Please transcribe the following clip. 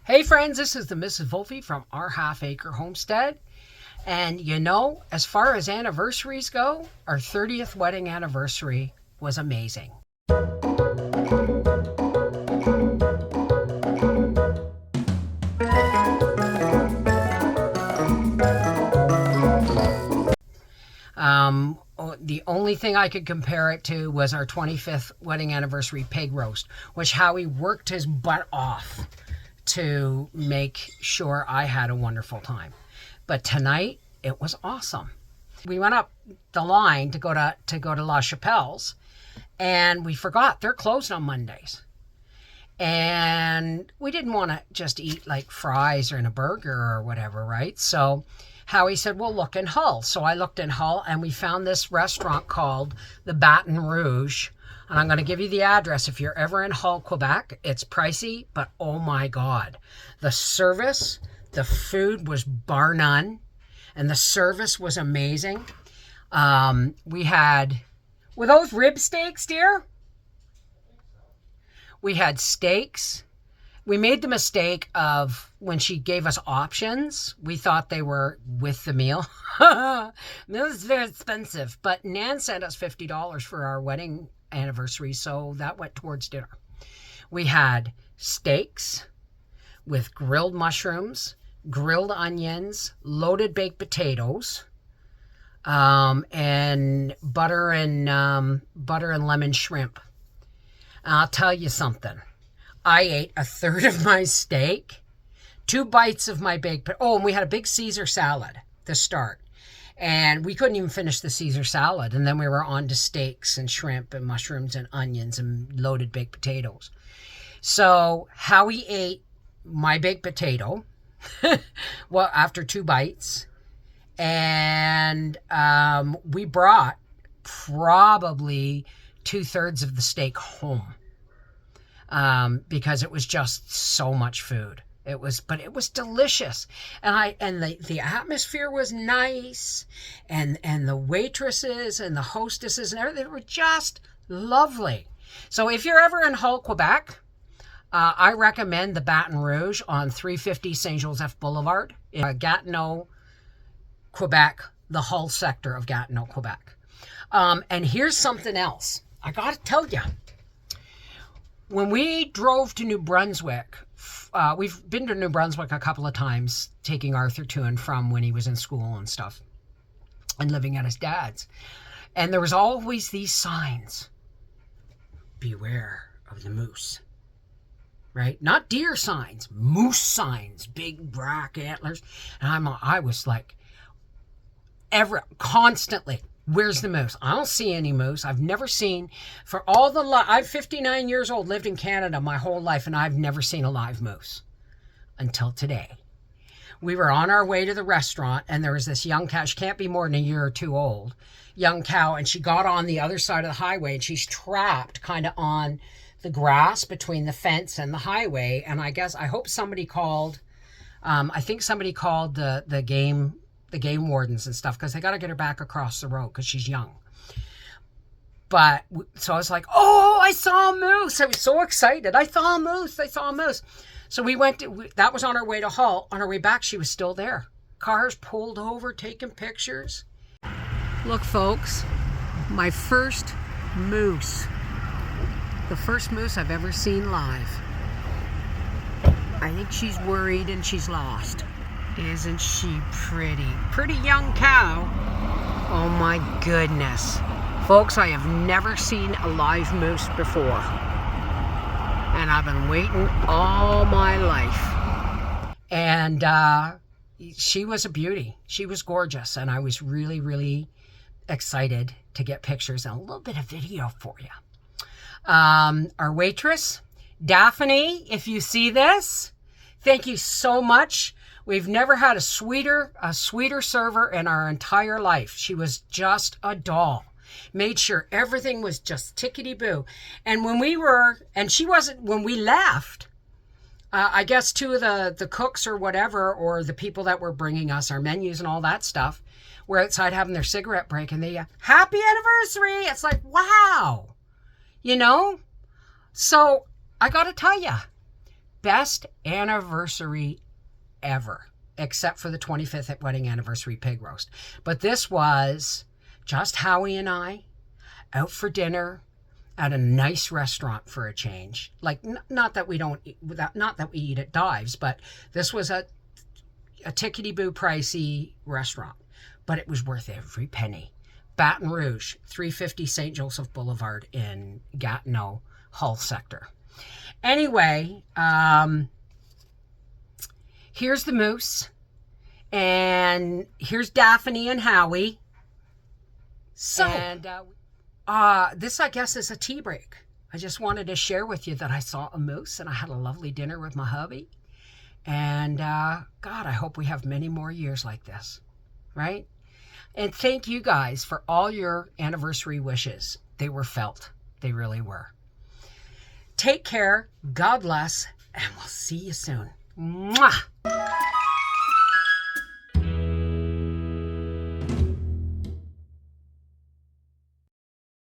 Hey friends, this is the Mrs. Volpe from Our Half Acre Homestead. And you know, as far as anniversaries go, our 30th wedding anniversary was amazing. The only thing I could compare it to was our 25th wedding anniversary pig roast, which Howie worked his butt off to make sure I had a wonderful time. But tonight, it was awesome. We went up the line to go to La Chapelle's, and we forgot they're closed on Mondays. And we didn't want to just eat like fries or a burger or whatever, right? So Howie said, well, look in Hull. So I looked in Hull, and we found this restaurant called the Baton Rouge. And I'm going to give you the address if you're ever in Hull, Quebec. It's pricey, but oh my God. The service, the food was bar none, and the service was amazing. We had, were those rib steaks, dear? We had steaks. We made the mistake of when she gave us options, we thought they were with the meal. It was very expensive, but Nan sent us $50 for our wedding anniversary, so that went towards dinner. We had steaks with grilled mushrooms, grilled onions, loaded baked potatoes, and butter and lemon shrimp. And I'll tell you something. I ate a third of my steak, 2 bites of my baked and we had a big Caesar salad to start. And we couldn't even finish the Caesar salad. And then we were on to steaks and shrimp and mushrooms and onions and loaded baked potatoes. So Howie ate my baked potato well, after 2 bites. And we brought probably 2/3 of the steak home because it was just so much food. But it was delicious. And the atmosphere was nice, and the waitresses and the hostesses and everything were just lovely. So if you're ever in Hull, Quebec, I recommend the Baton Rouge on 350 Saint Joseph Boulevard in Gatineau, Quebec, the Hull sector of Gatineau, Quebec. And here's something else. I got to tell you, when we drove to New Brunswick, we've been to New Brunswick a couple of times, taking Arthur to and from when he was in school and stuff, and living at his dad's. And there was always these signs. Beware of the moose. Right? Not deer signs, moose signs, big black antlers. And I was like, constantly, where's the moose? I don't see any moose. I've never seen, for all the, I'm 59 years old, lived in Canada my whole life, and I've never seen a live moose until today. We were on our way to the restaurant, and there was this young cow. She can't be more than a year or 2 old, young cow, and she got on the other side of the highway, and she's trapped kind of on the grass between the fence and the highway. And I hope somebody called, I think somebody called the game wardens and stuff, because they got to get her back across the road because she's young. But so I was like, oh, I saw a moose. I was so excited. I saw a moose. So we went that was on our way to Hull. On our way back, she was still there. Cars pulled over, taking pictures. Look, folks, my first moose. The first moose I've ever seen live. I think she's worried and she's lost. Isn't she pretty? Pretty young cow. Oh my goodness. Folks, I have never seen a live moose before. And I've been waiting all my life. And she was a beauty. She was gorgeous. And I was really, really excited to get pictures and a little bit of video for you. Our waitress, Daphne, if you see this, thank you so much. We've never had a sweeter server in our entire life. She was just a doll. Made sure everything was just tickety-boo. And when we left, I guess 2 of the cooks or whatever, or the people that were bringing us our menus and all that stuff, were outside having their cigarette break, and they, happy anniversary. It's like, wow. You know? So I got to tell you, best anniversary ever, except for the 25th wedding anniversary pig roast. But this was just Howie and I out for dinner at a nice restaurant for a change. Like, not that we don't, not that we eat at dives, but this was a tickety-boo pricey restaurant, but it was worth every penny. Baton Rouge, 350 St. Joseph Boulevard in Gatineau, Hull sector. Anyway, here's the moose, and here's Daphne and Howie. So, and this, I guess, is a tea break. I just wanted to share with you that I saw a moose, and I had a lovely dinner with my hubby. And God, I hope we have many more years like this, right? And thank you guys for all your anniversary wishes. They were felt. They really were. Take care. God bless. And we'll see you soon. Mwah!